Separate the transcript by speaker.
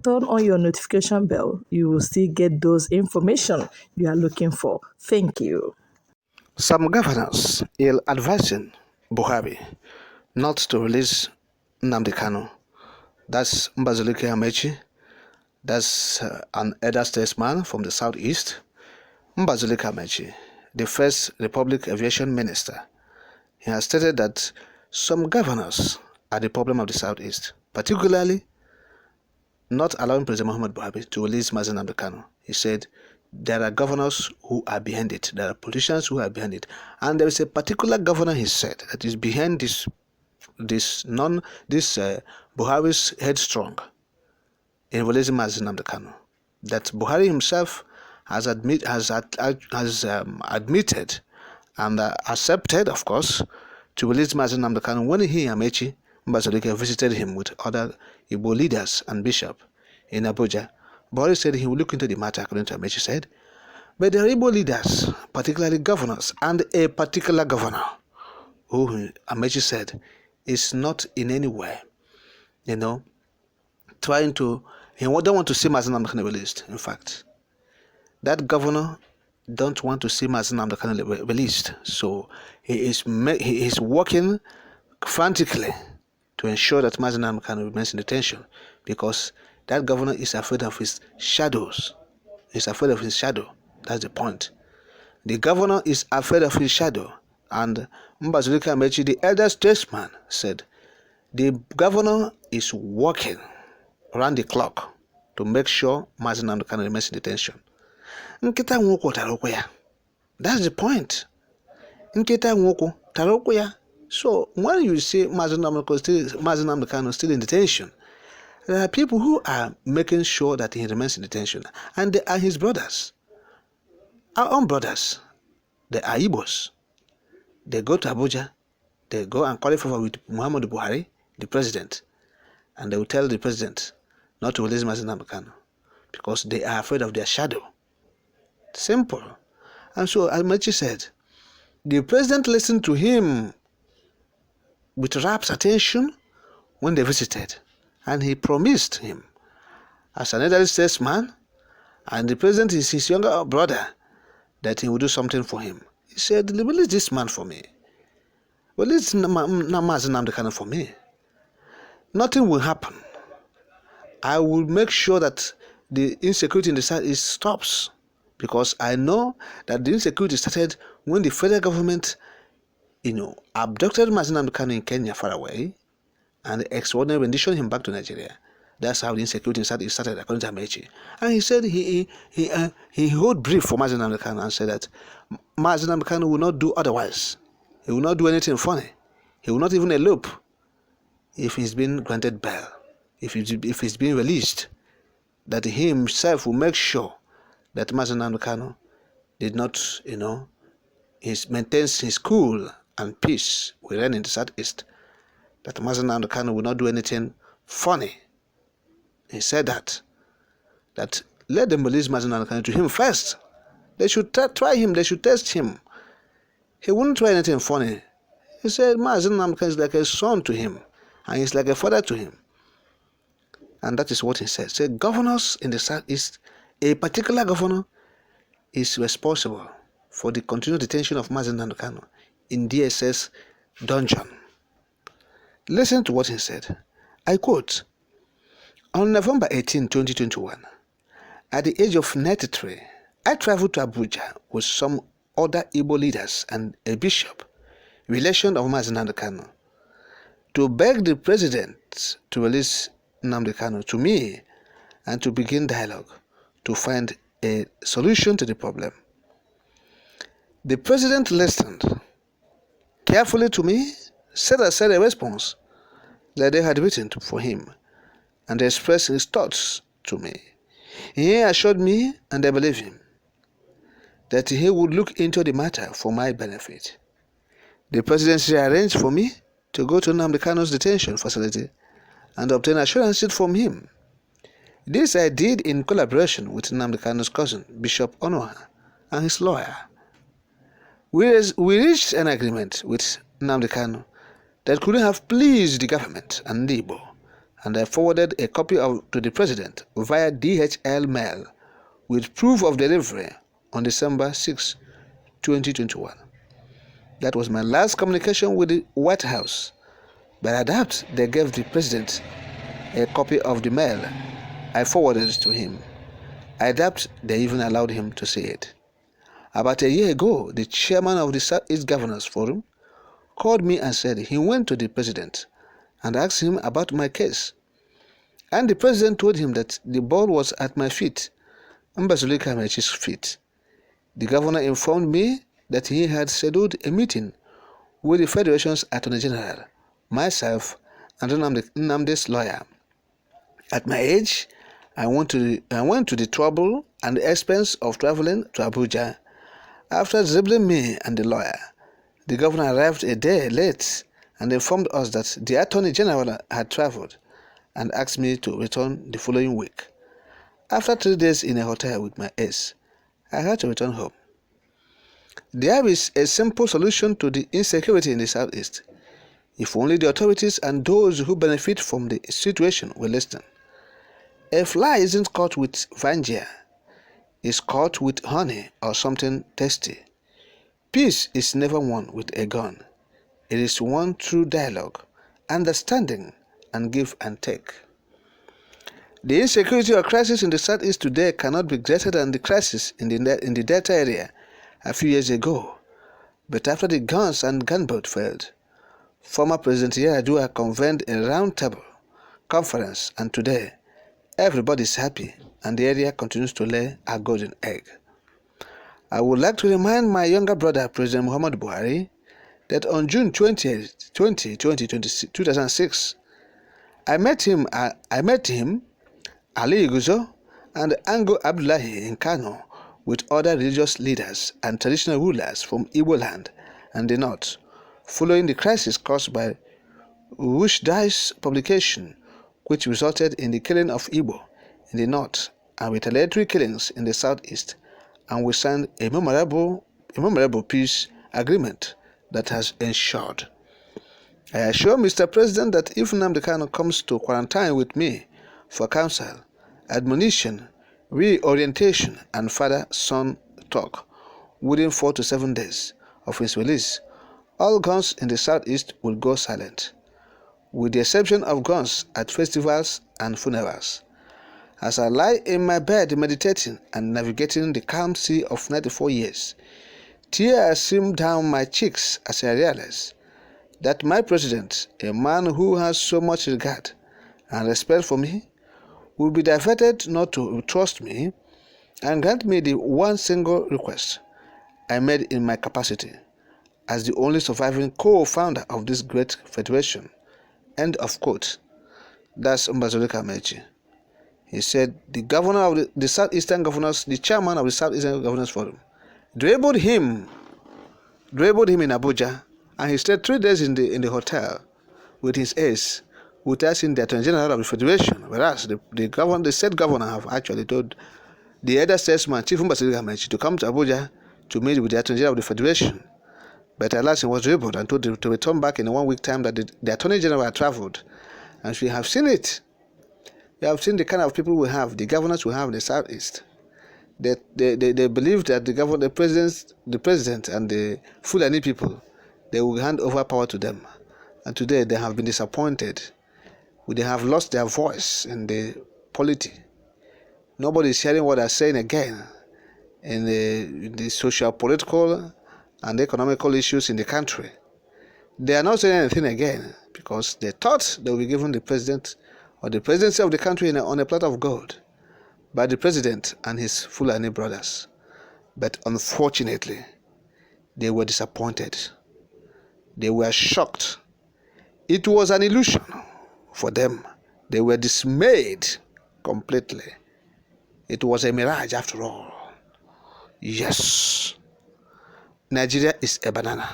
Speaker 1: turn on your notification bell. You will still get those information you are looking for. Thank you.
Speaker 2: Some governors are advising Buhari not to release Nnamdi Kanu. That's Mbazuruike Amaechi. That's an elder statesman from the southeast. Mbazuruike Amaechi, the first Republic Aviation Minister, he has stated that some governors are the problem of the southeast, particularly not allowing President Muhammad Buhari to release Nnamdi Kanu. He said there are governors who are behind it, there are politicians who are behind it, and there is a particular governor, he said, that is behind Buhari's headstrong in releasing Nnamdi Kanu. That Buhari himself has admitted and accepted, of course, to release Nnamdi Kanu when he, Amaechi, Mbazuruike, visited him with other Igbo leaders and bishops in Abuja. Buhari said he will look into the matter, according to Amaechi said. But there are Igbo leaders, particularly governors, and a particular governor, who Amaechi said is not in any way, trying to, he don't want to see Nnamdi Kanu released. In fact, that governor don't want to see Nnamdi Kanu released. So he is working frantically to ensure that Nnamdi Kanu remains in detention, because that governor is afraid of his shadows. He's afraid of his shadow. That's the point. The governor is afraid of his shadow. And Mbazuruike Amaechi, the elder statesman, said the governor is working around the clock to make sure Nnamdi Kanu remains in detention. Nkịta nwoke tara ụkwụ ya. That's the point. Nkịta nwoke tara ụkwụ ya. So when you see Nnamdi Kanu still in detention, there are people who are making sure that he remains in detention, and they are his brothers, our own brothers. They are Igbos. They go to Abuja, they go and qualify with Muhammadu Buhari, the president, and they will tell the president not to release Nnamdi Kanu because they are afraid of their shadow. Simple. And so Amaechi said the president listened to him with rapt attention when they visited, and he promised him, as an elderly statesman, and the president is his younger brother, that he will do something for him. He said, release this man for me. Release Nnamdi Kanu for me. Nothing will happen. I will make sure that the insecurity in the south stops, because I know that the insecurity started when the federal government, abducted Nnamdi Kanu in Kenya far away and extraordinary rendition him back to Nigeria. That's how the insecurity started, according to Amaechi. And he said he held brief for Nnamdi Kanu and said that Nnamdi Kanu will not do otherwise. He will not do anything funny. He will not even elope if he's been granted bail, if he's been released. That he himself will make sure that Nnamdi Kanu did not, maintains his cool and peace within in the southeast. That Nnamdi Kanu will not do anything funny. He said that let them release Nnamdi Kanu to him first. They should try him. They should test him. He wouldn't try anything funny. He said Nnamdi Kanu is like a son to him, and he's like a father to him. And that is what he said. So governors in the southeast, a particular governor is responsible for the continued detention of Nnamdi Kanu in DSS dungeon. Listen to what he said. I quote, "On November 18, 2021, at the age of 93, I traveled to Abuja with some other Igbo leaders and a bishop, relation of Nnamdi Kanu, to beg the president to release Nnamdi Kanu to me and to begin dialogue to find a solution to the problem. The president listened carefully to me, set aside a response that they had written for him, and expressed his thoughts to me. He assured me, and I believe him, that he would look into the matter for my benefit. The presidency arranged for me to go to Nnamdi Kanu's detention facility and obtain assurances from him. This I did in collaboration with Nnamdi Kanu's cousin, Bishop Onoha, and his lawyer. We reached an agreement with Nnamdi Kanu that could have pleased the government and Igbo and I forwarded a copy to the president via DHL mail with proof of delivery on December 6, 2021. That was my last communication with the White House, but I doubt they gave the president a copy of the mail I forwarded to him. I doubt they even allowed him to see it. About a year ago, the chairman of the Southeast Governors Forum called me and said he went to the president and asked him about my case. And the president told him that the ball was at my feet, Mbazuruike Amaechi's feet. The governor informed me that he had scheduled a meeting with the Federation's Attorney General, myself, and Nnamdi's lawyer. At my age, I went to the trouble and the expense of traveling to Abuja. After dribbling me and the lawyer, the governor arrived a day late and informed us that the Attorney General had traveled and asked me to return the following week. After 3 days in a hotel with my ace, I had to return home. There is a simple solution to the insecurity in the Southeast. If only the authorities and those who benefit from the situation will listen. A fly isn't caught with vinegar, it's caught with honey or something tasty. Peace is never won with a gun. It is won through dialogue, understanding, and give and take. The insecurity or crisis in the Southeast today cannot be greater than the crisis in the Delta area a few years ago. But after the guns and gunboat failed, former President Yar'Adua convened a roundtable conference, and today everybody is happy and the area continues to lay a golden egg. I would like to remind my younger brother, President Muhammadu Buhari, that on June 20, 2006, I met him, Ali Iguzo, and Ango Abdullahi in Kanu with other religious leaders and traditional rulers from Igbo land and the north, following the crisis caused by Rushdie's publication, which resulted in the killing of Igbo in the north and retaliatory killings in the southeast, and we signed a memorable peace agreement that has ensured. I assure Mr. President that if Nnamdi Kanu comes to quarantine with me for counsel, admonition, reorientation, and father-son talk within 4 to 7 days of his release, all guns in the southeast will go silent, with the exception of guns at festivals and funerals. As I lie in my bed meditating and navigating the calm sea of 94 years, tears stream down my cheeks as I realize that my president, a man who has so much regard and respect for me, will be diverted not to trust me and grant me the one single request I made in my capacity as the only surviving co-founder of this great federation. End of quote. That's Mbazuruike Amaechi. He said the governor of the Southeastern Governors, the chairman of the Southeastern Governors Forum, dribbled him in Abuja, and he stayed 3 days in the hotel with his ace, with asking the Attorney General of the Federation, whereas the state governor have actually told the elder statesman, Chief Mbazuruike Amaechi, to come to Abuja to meet with the Attorney General of the Federation. But alas, he was dribbled and told to return back in a 1 week time that the Attorney General had traveled. And we have seen it. We have seen the kind of people we have, the governors we have in the Southeast. They believe that the president and the Fulani people, they will hand over power to them. And today they have been disappointed. They have lost their voice in the polity. Nobody is hearing what they're saying again in the social, political, and economical issues in the country. They are not saying anything again because they thought they would be given the president or the presidency of the country on a platter of gold by the president and his Fulani brothers. But unfortunately, they were disappointed. They were shocked. It was an illusion for them. They were dismayed completely. It was a mirage after all. Yes, Nigeria is a banana.